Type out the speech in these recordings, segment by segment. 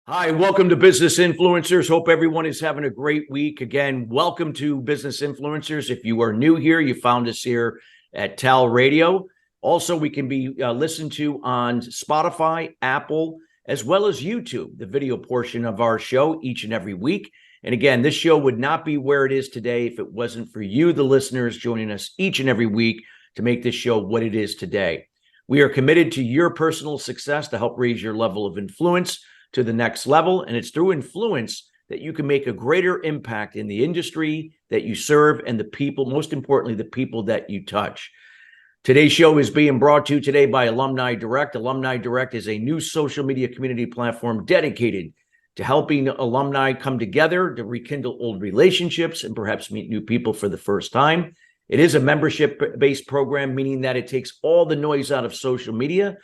Hi, welcome to Business Influencers. Hope everyone is having a great week. Again, welcome to Business Influencers. If you are new here, you found us here at TALRadio. Also, we can be listened to on Spotify, Apple, as well as YouTube, the video portion of our show each and every week. And again, this show would not be where it is today if it wasn't for you, the listeners, joining us each and every week to make this show what it is today. We are committed to your personal success to help raise your level of influence to the next level. And it's through influence that you can make a greater impact in the industry that you serve and the people, most importantly, the people that you touch. Today's show is being brought to you today by Alumni Direct. Alumni Direct is a new social media community platform dedicated to helping alumni come together to rekindle old relationships and perhaps meet new people for the first time. It is a membership-based program, meaning that it takes all the noise out of social media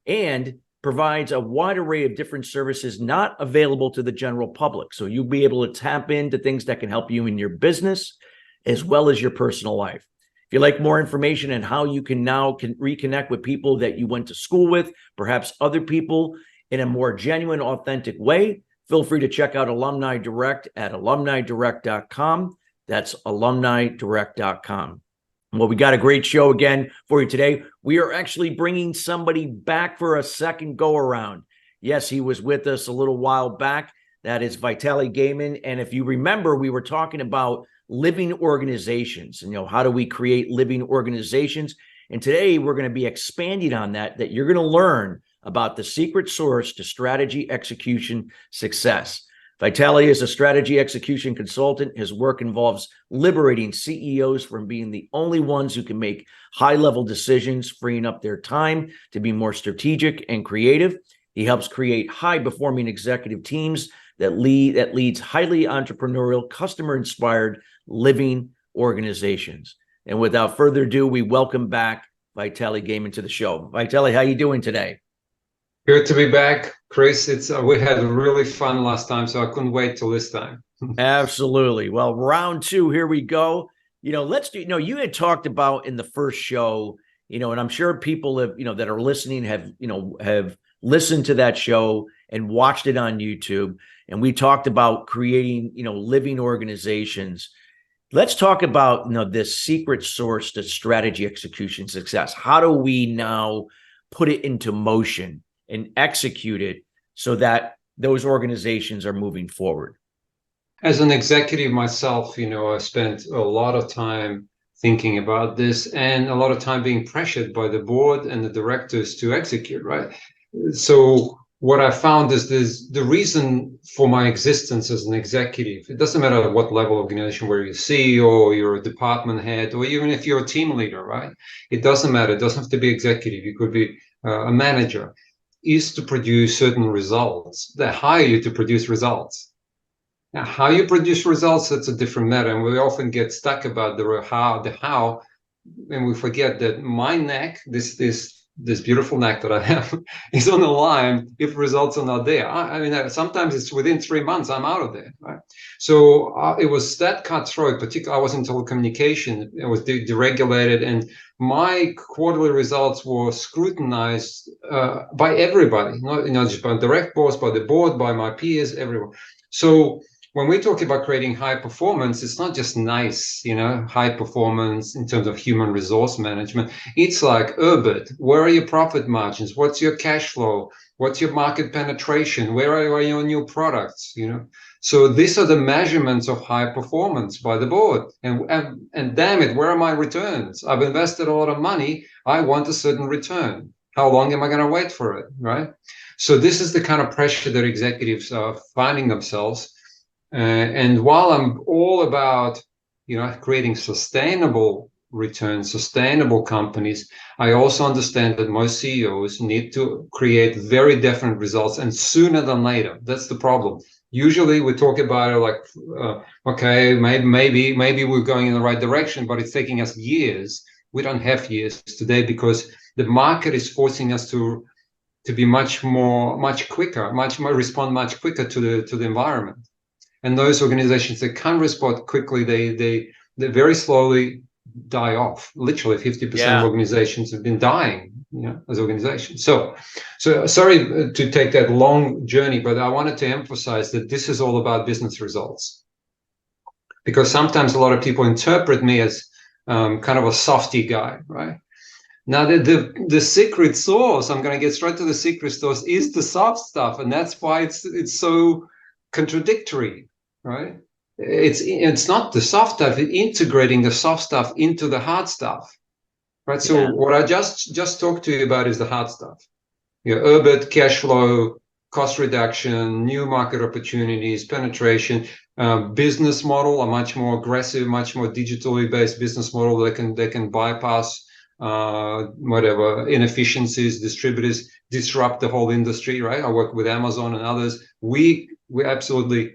and provides a wide array of different services not available to the general public. So you'll be able to tap into things that can help you in your business as well as your personal life. If you'd like more information on how you can now reconnect with people that you went to school with, perhaps other people in a more genuine, authentic way, feel free to check out Alumni Direct at alumnidirect.com. That's alumnidirect.com. Well, we got a great show again for you today. We are actually bringing somebody back for a second go around. Yes, he was with us a little while back. That is Vitally Geyman. And if you remember, we were talking about living organizations and, how do we create living organizations? And today we're going to be expanding on that you're going to learn about the secret source to strategy, execution, success. Vitally is a strategy execution consultant. His work involves liberating CEOs from being the only ones who can make high-level decisions, freeing up their time to be more strategic and creative. He helps create high-performing executive teams that leads highly entrepreneurial, customer-inspired living organizations. And without further ado, we welcome back Vitally Geyman to the show. Vitally, how you doing today? Good to be back, Chris. We had really fun last time, so I couldn't wait till this time. Absolutely. Well, round two, here we go. Let's do, you had talked about in the first show, and I'm sure people have, that are listening have listened to that show and watched it on YouTube. And we talked about creating, living organizations. Let's talk about, this secret source to strategy, execution, success. How do we now put it into motion and execute it so that those organizations are moving forward? As an executive myself, I spent a lot of time thinking about this and a lot of time being pressured by the board and the directors to execute, right? So what I found is the reason for my existence as an executive. It doesn't matter what level of organization, where you're CEO or you're a department head, or even if you're a team leader, right? It doesn't matter. It doesn't have to be executive. You could be a manager. Is to produce certain results. They hire you to produce results. Now, how you produce results, that's a different matter. And we often get stuck about the how, and we forget that my neck, this beautiful neck that I have, is on the line if results are not there. I mean, sometimes it's within 3 months, I'm out of there, right? So it was that cutthroat, particularly I was in telecommunication, it was deregulated, and my quarterly results were scrutinized by everybody, not just by direct boss, by the board, by my peers, everyone. So when we talk about creating high performance, it's not just nice, high performance in terms of human resource management. It's like, Urbit, where are your profit margins? What's your cash flow? What's your market penetration? Where are your new products? So these are the measurements of high performance by the board. And damn it, where are my returns? I've invested a lot of money. I want a certain return. How long am I going to wait for it, right? So this is the kind of pressure that executives are finding themselves. And while I'm all about, creating sustainable returns, sustainable companies, I also understand that most CEOs need to create very definite results, and sooner than later. That's the problem. Usually we talk about it like, okay, maybe we're going in the right direction, but it's taking us years. We don't have years today because the market is forcing us to be much quicker, respond much quicker to the environment. And those organizations that can't respond quickly, they very slowly die off. Literally 50% of organizations have been dying as organizations. So sorry to take that long journey, but I wanted to emphasize that this is all about business results, because sometimes a lot of people interpret me as kind of a softy guy, right? Now, the secret sauce, I'm going to get straight to the secret sauce, is the soft stuff, and that's why it's so contradictory, right? It's not the soft stuff; it's integrating the soft stuff into the hard stuff, right? So what I just talked to you about is the hard stuff. EBIT, cash flow, cost reduction, new market opportunities, penetration, business model, a much more aggressive, much more digitally based business model that can bypass whatever inefficiencies, distributors, disrupt the whole industry, right? I work with Amazon and others. We absolutely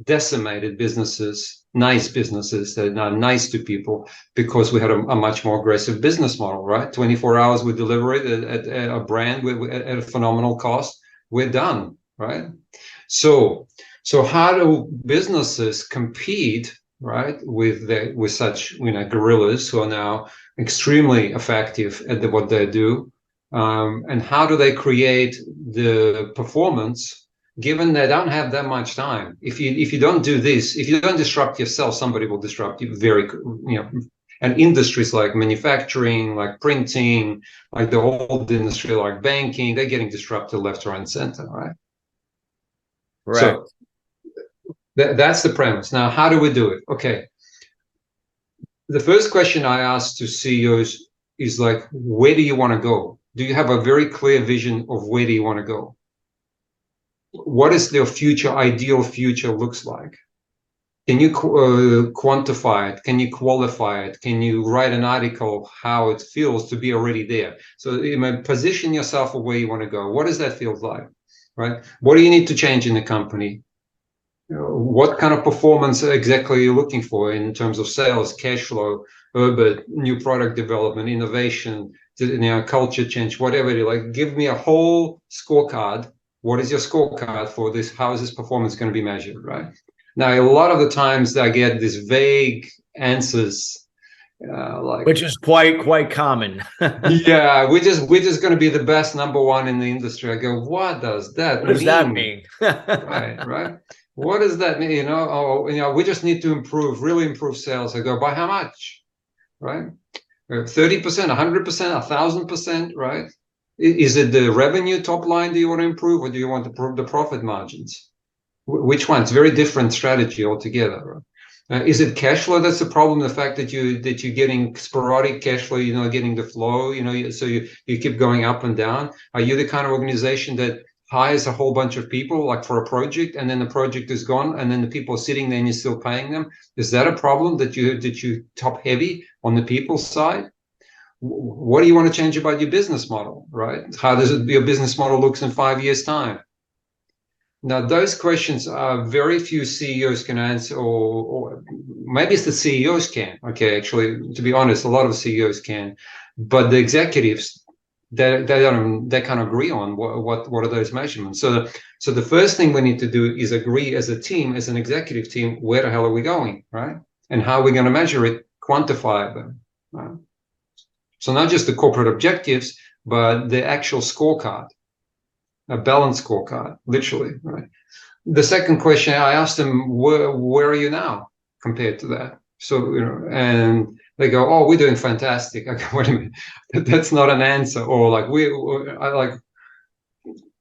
decimated businesses, nice businesses that are nice to people, because we had a much more aggressive business model, right? 24 hours we deliver it at a brand at a phenomenal cost. We're done, right? So how do businesses compete, right, with such gorillas who are now extremely effective at what they do, and how do they create the performance given they don't have that much time? If you don't do this, if you don't disrupt yourself, somebody will disrupt you and industries like manufacturing, like printing, like the old industry, like banking, they're getting disrupted left, right, and center, right? Correct. So that's the premise. Now, how do we do it? Okay. The first question I ask to CEOs is like, where do you want to go? Do you have a very clear vision of where do you want to go? What is their ideal future looks like? Can you quantify it? Can you qualify it? Can you write an article how it feels to be already there? So you may position yourself for where you want to go. What does that feel like, right? What do you need to change in the company? What kind of performance exactly are you looking for in terms of sales, cash flow, EBIT, new product development, innovation, culture change, whatever it is? Like, give me a whole scorecard. What is your scorecard for this? How is this performance going to be measured, right? Now, a lot of the times I get these vague answers, which is quite common. Yeah, we're just going to be the best number one in the industry. I go, what does that mean? What does that mean? Right. What does that mean? We just need to really improve sales. I go, by how much? Right? 30%, 100%, 1,000%, right? Is it the revenue top line do you want to improve, or do you want to improve the profit margins? Which one? It's very different strategy altogether. Right? Is it cash flow that's the problem? The fact that you're getting sporadic cash flow, you're not getting the flow, so you keep going up and down. Are you the kind of organization that hires a whole bunch of people like for a project, and then the project is gone, and then the people are sitting there and you're still paying them? Is that a problem that you top heavy on the people side? What do you want to change about your business model, right? How does your business model looks in 5 years' time? Now, those questions are very few CEOs can answer, or maybe it's the CEOs can. Okay, actually, to be honest, a lot of CEOs can, but the executives, they can't agree on what are those measurements. So the first thing we need to do is agree as a team, as an executive team, where the hell are we going, right? And how are we going to measure it, quantify them, right? So not just the corporate objectives, but the actual scorecard. A balanced scorecard, literally, right? The second question I asked them, where are you now compared to that? So, and they go, oh, we're doing fantastic. I go, wait a minute, that's not an answer. Or like,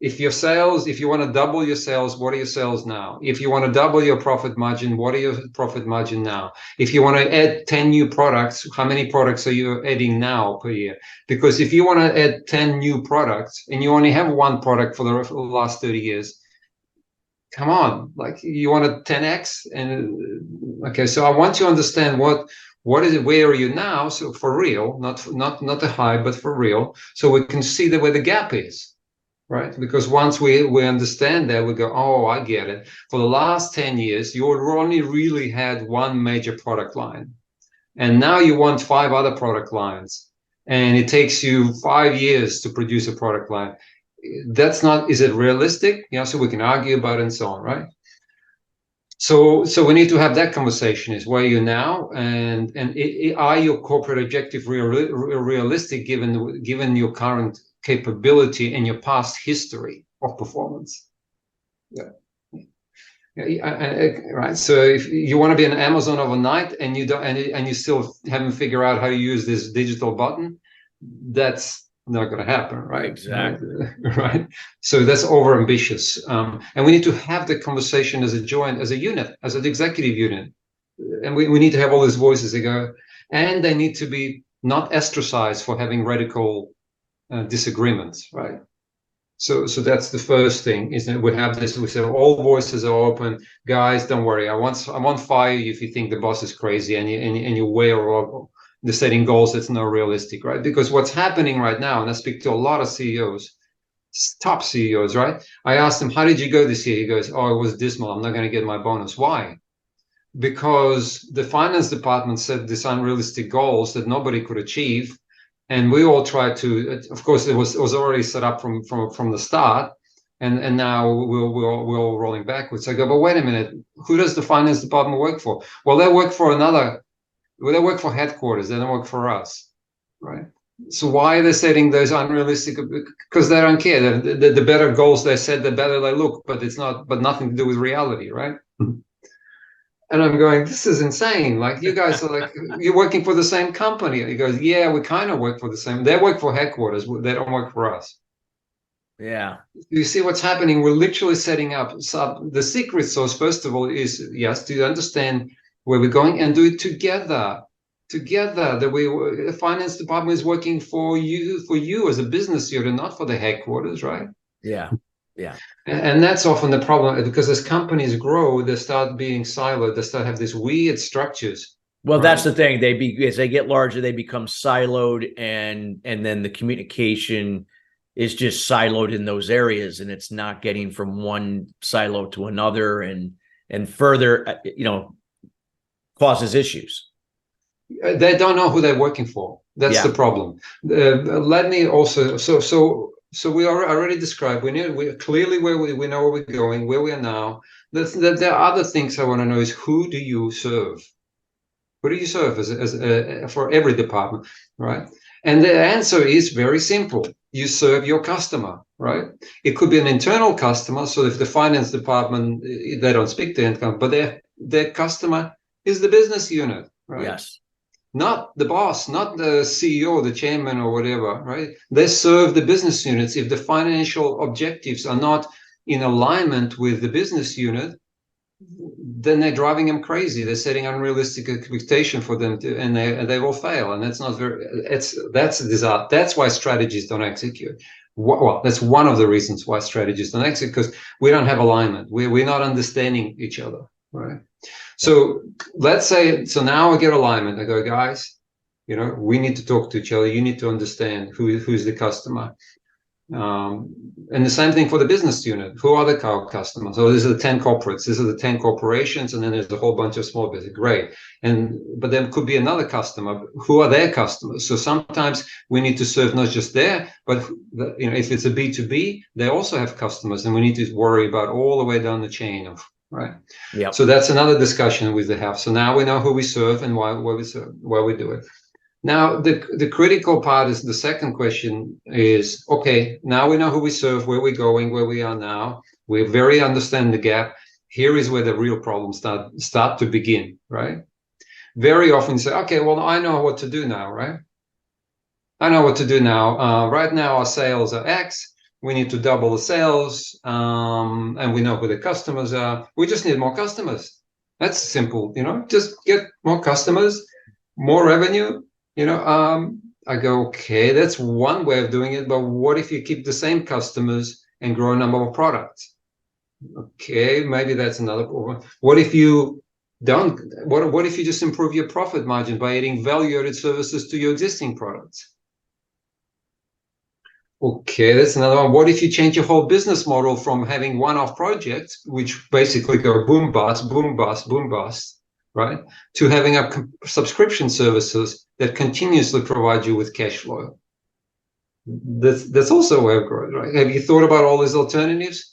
if you want to double your sales, what are your sales now? If you want to double your profit margin, what are your profit margin now? If you want to add 10 new products, how many products are you adding now per year? Because if you want to add 10 new products and you only have one product for the last 30 years, come on, like, you want a 10x? And okay, so I want you to understand what is it, where are you now? So for real, not a high, but for real, so we can see where the gap is. Right? Because once we understand that, we go, oh, I get it. For the last 10 years, you only really had one major product line. And now you want 5 other product lines. And it takes you 5 years to produce a product line. That's not, is it realistic? So we can argue about it and so on, right? So we need to have that conversation: is where are you now, and are your corporate objective realistic given your current capability and your past history of performance? Yeah. Right. So if you want to be an Amazon overnight and you don't, and you still haven't figured out how to use this digital button, that's not going to happen, right? Exactly. Right. So that's over ambitious, and we need to have the conversation as a unit, as an executive unit, and we need to have all these voices that go, and they need to be not ostracized for having radical disagreements, right? So that's the first thing, is that we have this, we say all voices are open. Guys, don't worry. I won't fire you if you think the boss is crazy and you're way over the setting goals that's not realistic, right? Because what's happening right now, and I speak to a lot of CEOs, top CEOs, right? I asked him, how did you go this year? He goes, oh, it was dismal. I'm not going to get my bonus. Why? Because the finance department set these unrealistic goals that nobody could achieve, and we all tried to. Of course, it was already set up from the start, and now we're all rolling backwards. I go, but wait a minute, who does the finance department work for? Well, they work for another. Well, they work for headquarters. They don't work for us, right? So why are they setting those unrealistic? Because they don't care. The better goals they set, the better they look. But it's not. But nothing to do with reality, right? And I'm going, this is insane. Like, you guys are like, you're working for the same company. He goes, yeah, we kind of work for the same. They work for headquarters. They don't work for us. Yeah. You see what's happening? We're literally setting up the secret sauce. First of all, is yes, to understand where we're going and do it together. Together, the finance department is working for you as a business unit, not for the headquarters, right? Yeah. Yeah. And that's often the problem, because as companies grow, they start being siloed. They start have these weird structures. Well, Right. that's the thing. As they get larger, they become siloed, and then the communication is just siloed in those areas, and it's not getting from one silo to another, and further, causes issues. They don't know who they're working for. That's the problem. Let me also, so we already described, we clearly where we know where we're going, where we are now. There are other things I want to know: is who do you serve? Who do you serve for every department, right? And the answer is very simple. You serve your customer, right? It could be an internal customer. So if the finance department, they don't speak to income, but their customer is the business unit, right? Yes. Not the boss, not the CEO, the chairman, or whatever, right? They serve the business units. If the financial objectives are not in alignment with the business unit, then they're driving them crazy. They're setting unrealistic expectation for them and they will fail. And that's not that's a disaster. That's why strategies don't execute. Well, that's one of the reasons why strategies don't execute, because we don't have alignment. We're not understanding each other, right? So let's say, so now I get alignment. I go, guys, we need to talk to each other. You need to understand who's the customer. And the same thing for the business unit. Who are the customers? So these are the 10 corporates. These are the 10 corporations, and then there's a whole bunch of small business. Great. But there could be another customer. Who are their customers? So sometimes we need to serve not just there, but if it's a B2B, they also have customers, and we need to worry about all the way down the chain of. Right. Yeah. So that's another discussion we have. So now we know who we serve and why we serve, why we do it. Now the critical part is the second question is, okay, now we know who we serve, where we're going, where we are now. We very understand the gap. Here is where the real problems start to begin, right? Very often you say, okay, well, I know what to do now, right? I know what to do now. Right now our sales are X. We need to double the sales, and we know who the customers are. We just need more customers. That's simple, just get more customers, more revenue. I go, okay, that's one way of doing it, but what if you keep the same customers and grow a number of products? Okay, maybe that's another problem. What if you don't? What if you just improve your profit margin by adding value-added services to your existing products? Okay, that's another one. What if you change your whole business model from having one-off projects, which basically go boom, bust, boom, bust, boom, bust, right, to having subscription services that continuously provide you with cash flow? That's also a way of growth, right? Have you thought about all these alternatives?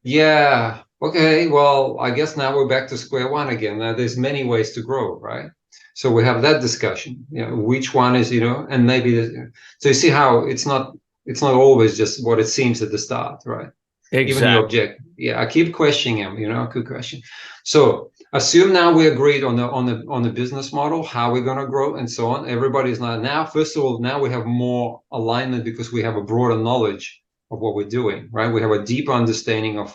Yeah, Okay, well, I guess now we're back to square one again. Now there's many ways to grow, right? So we have that discussion, which one is, and maybe, so you see how it's not always just what it seems at the start, right? Even your Exactly. object. Yeah, I keep questioning him, good question. So assume now we agreed on the business model, how we're going to grow and so on. Everybody's now, first of all, now we have more alignment because we have a broader knowledge of what we're doing, right? We have a deeper understanding of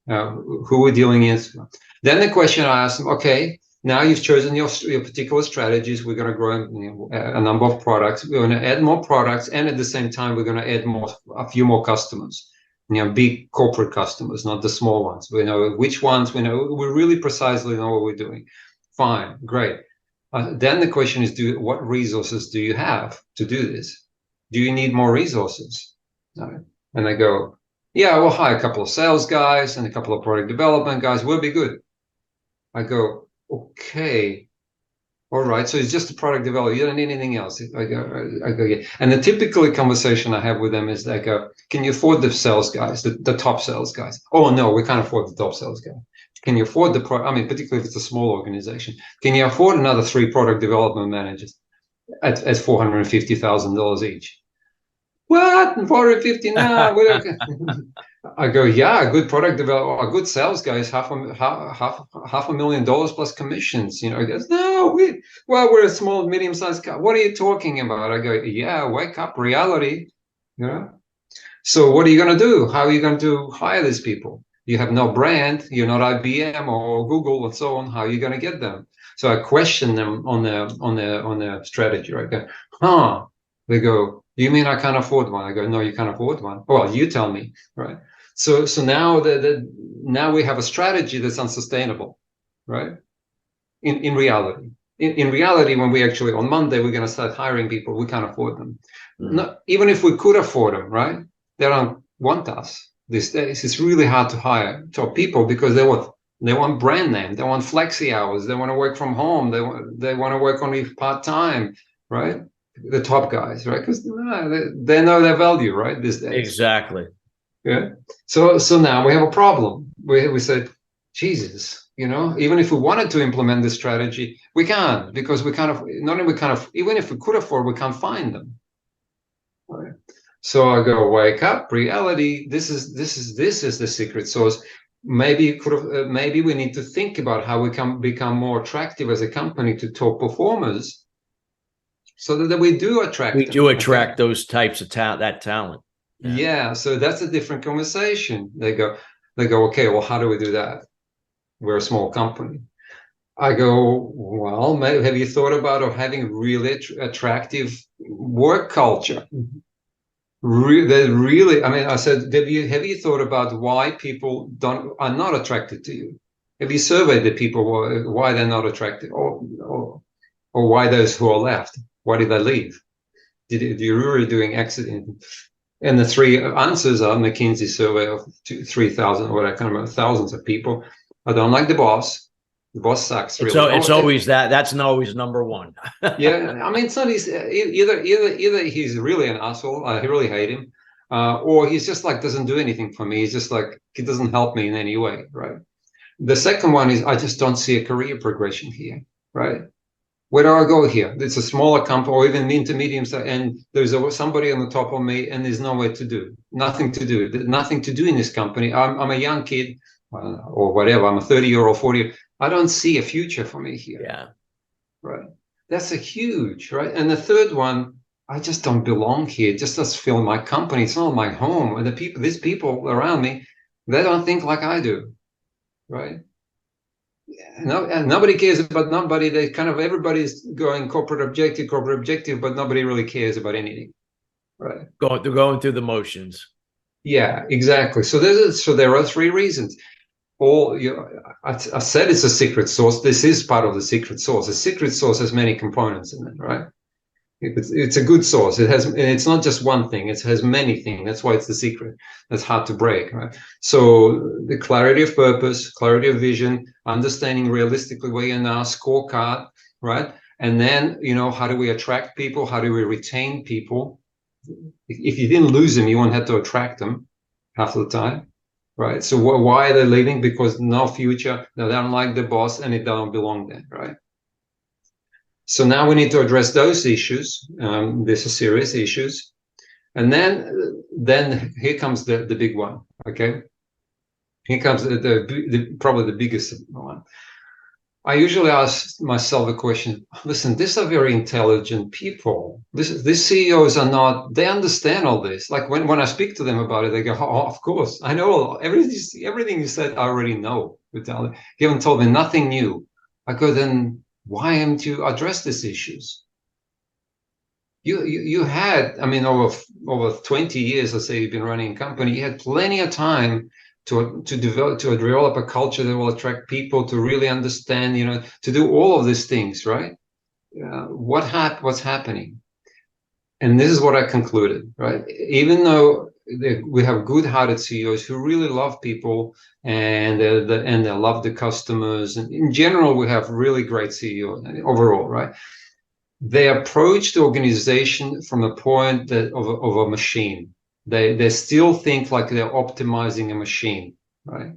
who we're dealing with. Then the question I asked them, okay, now you've chosen your particular strategies. We're going to grow a number of products. We're going to add more products, and at the same time, we're going to add a few more customers. Big corporate customers, not the small ones. We know which ones. We really precisely know what we're doing. Fine, great. Then the question is, what resources do you have to do this? Do you need more resources? And I go, yeah, we'll hire a couple of sales guys and a couple of product development guys. We'll be good. I go, okay, all right. So it's just a product development. You don't need anything else. I go, yeah. And the typical conversation I have with them is like, can you afford the sales guys, the top sales guys? Oh, no, we can't afford the top sales guy. Can you afford particularly if it's a small organization, can you afford another 3 product development managers at $450,000 each? What? 450? No, we're okay. I go, yeah, a good product developer, a good sales guy is half $500,000 plus commissions. He goes, no, we're a small, medium-sized company. What are you talking about? I go, yeah, wake up, reality. So what are you going to do? How are you going to hire these people? You have no brand. You're not IBM or Google and so on. How are you going to get them? So I question them on the strategy, right? I go, huh? They go, you mean I can't afford one? I go, no, you can't afford one. Well, you tell me, right? So now now we have a strategy that's unsustainable, right? In reality. In reality, when we actually on Monday we're going to start hiring people, we can't afford them. No, even if we could afford them, right? They don't want us these days. It's really hard to hire top people because they want brand name, they want flexi hours, they want to work from home, they want to work only part time, right? The top guys, right? Because they know their value, right? These days. Exactly. Yeah. So now we have a problem. We said, Jesus, even if we wanted to implement this strategy, we can't because even if we could afford, we can't find them. Right. So I go, wake up, reality. This is the secret sauce. Maybe we need to think about how we can become more attractive as a company to top performers, so that we do attract We them. do attract those types of talent. Yeah, so that's a different conversation. They go, okay, well, how do we do that? We're a small company. I go, well, have you thought about having really attractive work culture? Really, I said, have you thought about why people are not attracted to you? Have you surveyed the people why they're not attracted, or why those who are left? Why did they leave? Do you really doing accident? And the 3 answers are McKinsey survey of 3,000 or I can't remember, thousands of people. I don't like the boss. The boss sucks. Really. So it's always that. That's always number one. Yeah, it's not easy. Either he's really an asshole. I really hate him, or he's just like doesn't do anything for me. He's just like he doesn't help me in any way, right? The second one is I just don't see a career progression here, right? Where do I go here? It's a smaller company or even intermediate, and there's somebody on the top of me, and there's nowhere to do, nothing to do in this company. I'm a young kid, or whatever. I'm a 30-year-old, 40. I don't see a future for me here. Yeah. Right. That's a huge, right? And the third one, I just don't belong here. It just doesn't feel my company. It's not my home. And these people around me, they don't think like I do, right? No, and nobody cares about nobody. Everybody's going corporate objective, but nobody really cares about anything, right? They're going through the motions. Yeah, exactly. So there are 3 reasons. I said it's a secret sauce. This is part of the secret sauce. A secret sauce has many components in it, right? It's a good sauce. It's not just one thing. It has many things. That's why it's the secret. That's hard to break, right? So the clarity of purpose, clarity of vision, understanding realistically where you're now, scorecard, right? And then, how do we attract people? How do we retain people? If you didn't lose them, you won't have to attract them half of the time. right? So why are they leaving? Because no future, they don't like the boss, and it don't belong there, right? So now we need to address those issues. These are serious issues. And then here comes the big one, okay? Here comes probably the biggest one. I usually ask myself a question. Listen, these are very intelligent people. These CEOs are not, they understand all this. Like when I speak to them about it, they go, oh, of course, I know everything you said, I already know, Vitally. You haven't told me nothing new. I go, then why haven't you addressed these issues? You had, I mean, over 20 years, let's say you've been running a company, you had plenty of time to develop a culture that will attract people, to really understand, to do all of these things, right? What's happening? And this is what I concluded, right? Even though we have good-hearted CEOs who really love people and they love the customers, and in general, we have really great CEOs overall, right? They approach the organization from a point of a machine. They still think like they're optimizing a machine, right?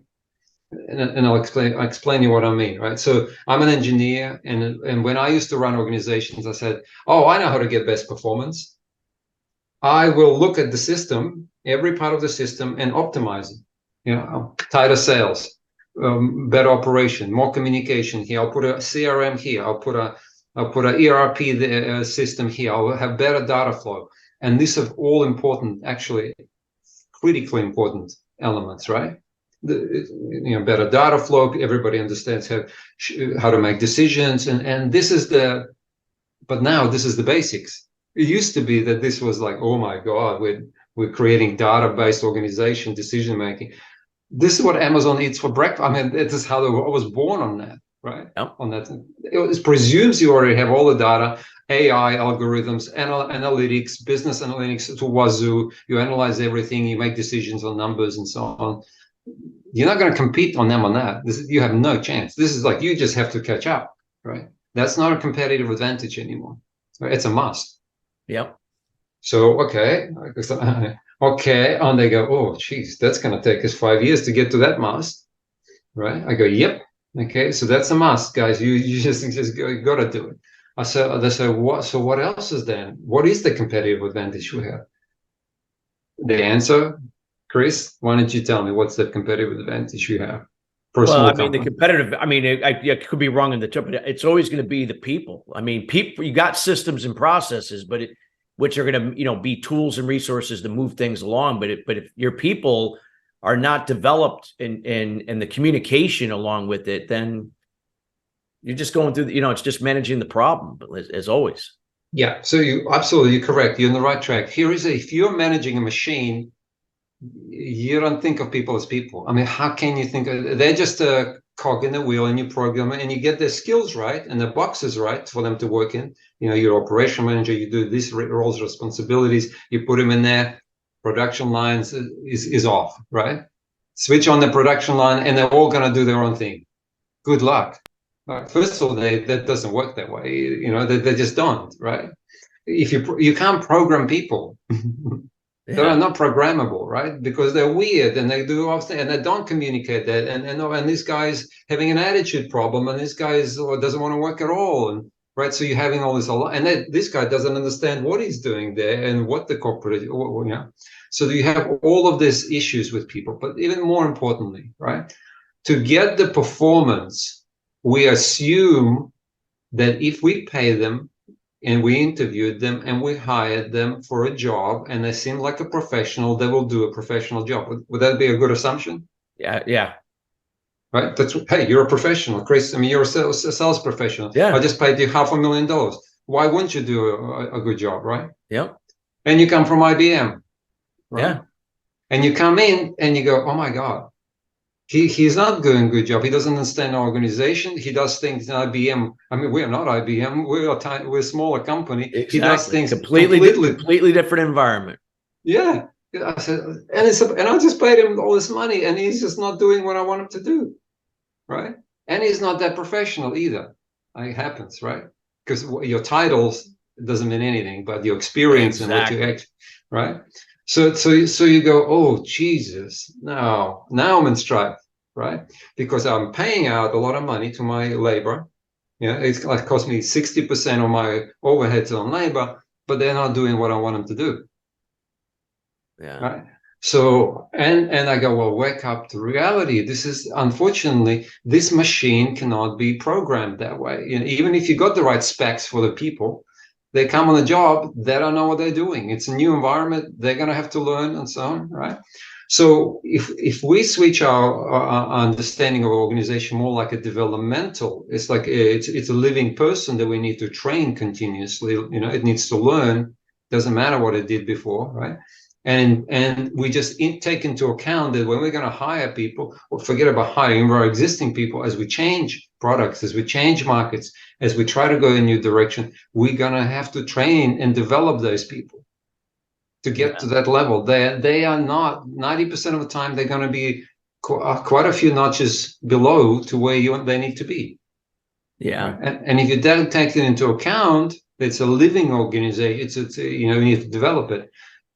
And I'll explain you what I mean, right? So I'm an engineer, and when I used to run organizations, I said, oh, I know how to get best performance. I will look at the system, every part of the system, and optimize it. Tighter sales, better operation, more communication here. I'll put a CRM here. I'll put an ERP system here. I'll have better data flow. And these are all important, actually, critically important elements, right? Better data flow. Everybody understands how to make decisions. And this is but now this is the basics. It used to be that this was like, oh my God, we're creating data-based organization, decision-making. This is what Amazon eats for breakfast. I mean, this is how I was born on that. Right? Yep. On that, it presumes you already have all the data, AI, algorithms, analytics, business analytics to wazoo. You analyze everything, you make decisions on numbers and so on. You're not going to compete on them on that. You have no chance. This is like, you just have to catch up, right? That's not a competitive advantage anymore. It's a must. Yep. So, okay, and they go, oh, geez, that's going to take us 5 years to get to that must, right? I go, yep. Okay, so that's a must, guys. You just got to do it. They say, what? So what else is then? What is the competitive advantage we have? The answer, Chris, why don't you tell me what's the competitive advantage you have for a small company? The competitive, I could be wrong in the term, but it's always going to be the people. I mean, people, you got systems and processes, but which are going to, be tools and resources to move things along. But if your people are not developed and the communication along with it, then you're just going through, it's just managing the problem as always. Yeah. So you're correct. You're on the right track. If you're managing a machine, you don't think of people as people. I mean, how can you think they're just a cog in the wheel, and you program it and you get their skills right and the boxes right for them to work in. You're operational manager, you do these roles, responsibilities, you put them in there. Production lines is off, right? Switch on the production line and they're all going to do their own thing. Good luck. First of all, that doesn't work that way. They just don't, right? If you can't program people, they're not programmable, right? Because they're weird and they do all things and they don't communicate that. And this guy's having an attitude problem, and this guy doesn't want to work at all, and right. So you're having all this and this guy doesn't understand what he's doing there and what the corporate, So you have all of these issues with people. But even more importantly, right, to get the performance, we assume that if we pay them and we interviewed them and we hired them for a job and they seem like a professional, they will do a professional job. Would that be a good assumption? Yeah. Right. Hey, you're a professional, Chris. I mean, you're a sales professional. Yeah. I just paid you $500,000. Why wouldn't you do a good job, right? Yeah. And you come from IBM, right? Yeah. And you come in and you go, oh my God, he's not doing a good job. He doesn't understand our organization. He does things in IBM. I mean, we're not IBM. We're a smaller company. Exactly. He does things completely different environment. Yeah. I said, and I just paid him all this money, and he's just not doing what I want him to do, right? And he's not that professional either. It happens, right? Because your titles doesn't mean anything, but your experience and what you act, right? So you go, oh Jesus, now I'm in strife, right? Because I'm paying out a lot of money to my labor. Yeah, it's like cost me 60% of my overheads on labor, but they're not doing what I want them to do. Yeah. Right. So, and I go, well, wake up to reality. This is, unfortunately, this machine cannot be programmed that way. You know, even if you got the right specs for the people, they come on the job, they don't know what they're doing. It's a new environment, they're going to have to learn and so on, right? So if we switch our understanding of organization more like a developmental, it's like it's a living person that we need to train continuously. You know, it needs to learn. Doesn't matter what it did before, right? And we just take into account that when we're going to hire people, or forget about hiring our existing people, as we change products, as we change markets, as we try to go in a new direction, we're going to have to train and develop those people to get to that level. They are not 90% of the time, they're going to be quite a few notches below to where they need to be. Yeah. And if you don't take it into account, it's a living organization. It's you know, you need to develop it.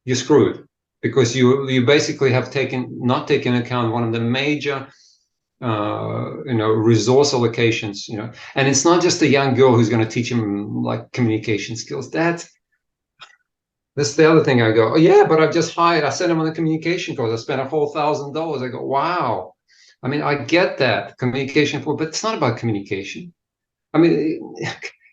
You're screwed, because you basically have not taken account one of the major resource allocations, and it's not just a young girl who's going to teach him like communication skills. That's the other thing. I go, oh yeah, but I sent him on a communication course. I spent a whole $1,000. I go, wow. I mean, I get that communication, but it's not about communication. I mean,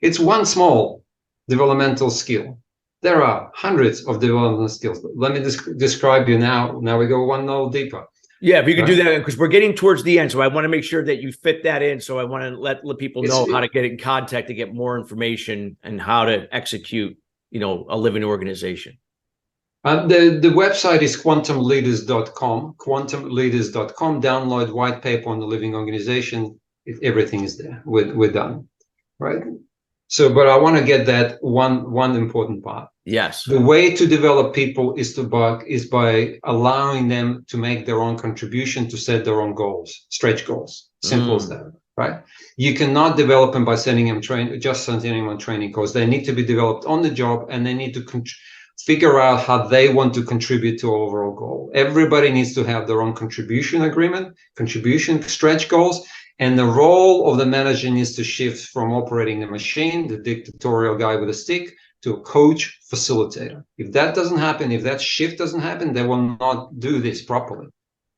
it's one small developmental skill. There are hundreds of developmental skills. Let me describe you now. Now we go one level deeper. Yeah, if you could do that, because we're getting towards the end. So I want to make sure that you fit that in. So I want to let people know how to get in contact to get more information and how to execute, a living organization. The website is quantumleaders.com, quantumleaders.com. Download white paper on the living organization. Everything is there. We're done. Right. So, but I want to get that one important part. Yes. The way to develop people is by allowing them to make their own contribution, to set their own goals, stretch goals. Simple as that, right? You cannot develop them by sending them on training course. They need to be developed on the job, and they need to figure out how they want to contribute to overall goal. Everybody needs to have their own contribution agreement, contribution stretch goals. And the role of the manager needs to shift from operating the machine, the dictatorial guy with a stick, to a coach facilitator. If that doesn't happen, if that shift doesn't happen, they will not do this properly,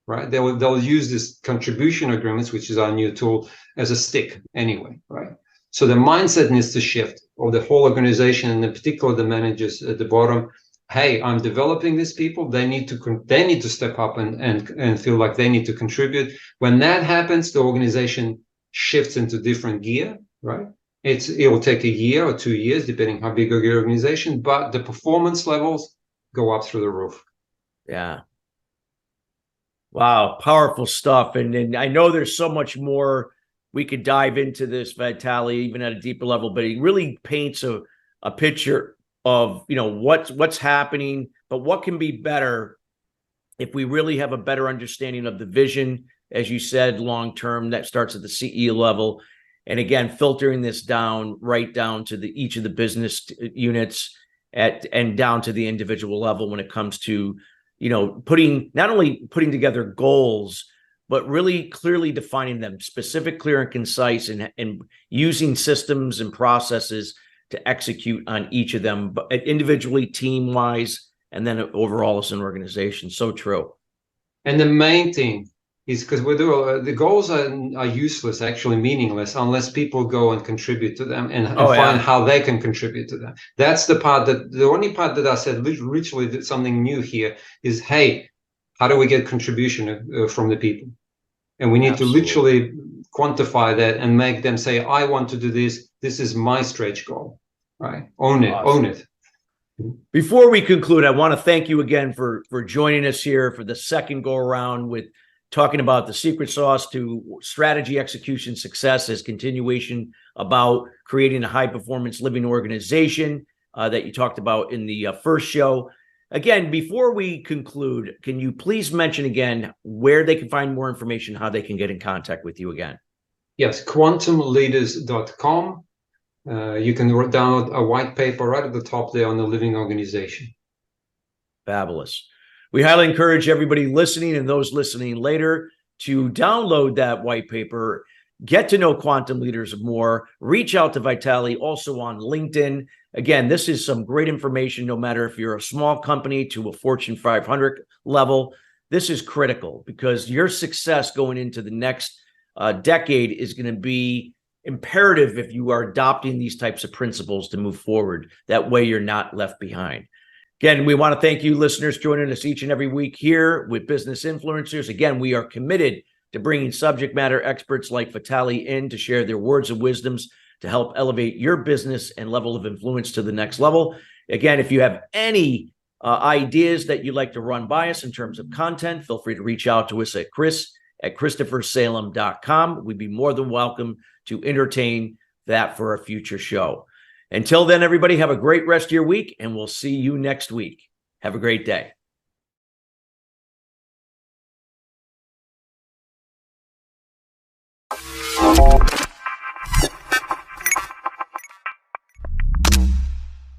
right? They'll use this contribution agreements, which is our new tool, as a stick anyway, right? So the mindset needs to shift of the whole organization, and in particular the managers at the bottom. Hey, I'm developing these people. They need to step up and feel like they need to contribute. When that happens, the organization shifts into different gear, right? It will take a year or 2 years, depending how big your organization, but the performance levels go up through the roof. Yeah. Wow, powerful stuff. And I know there's so much more we could dive into this, Vitaly, even at a deeper level, but it really paints a picture of what's happening, but what can be better if we really have a better understanding of the vision, as you said, long term, that starts at the CEO level, and again filtering this down right down to each of the business units and down to the individual level when it comes to not only putting together goals, but really clearly defining them, specific, clear, and concise, and using systems and processes to execute on each of them, but individually, team-wise, and then overall as an organization. So true. And the main thing is, because the goals are useless, actually meaningless, unless people go and contribute to them and find how they can contribute to them. That's the only part that I said literally something new here is, hey, how do we get contribution from the people? And we need to literally quantify that and make them say, I want to do this. This is my stretch goal, right? Own it. Before we conclude, I want to thank you again for joining us here for the second go around with talking about the secret sauce to strategy, execution, success, as continuation about creating a high performance living organization that you talked about in the first show. Again, before we conclude, can you please mention again where they can find more information, how they can get in contact with you again? Yes, quantumleaders.com. You can download a white paper right at the top there on the living organization. Fabulous. We highly encourage everybody listening and those listening later to download that white paper, get to know quantum leaders more, reach out to Vitally also on LinkedIn. Again, this is some great information, no matter if you're a small company to a Fortune 500 level. This is critical because your success going into the next decade is going to be imperative if you are adopting these types of principles to move forward. That way you're not left behind. Again, we want to thank you listeners joining us each and every week here with Business Influencers. Again, we are committed to bringing subject matter experts like Vitally in to share their words of wisdoms to help elevate your business and level of influence to the next level. Again, if you have any ideas that you'd like to run by us in terms of content, feel free to reach out to us at chris@christophersalem.com. We'd be more than welcome to entertain that for a future show. Until then, everybody, have a great rest of your week, and we'll see you next week. Have a great day.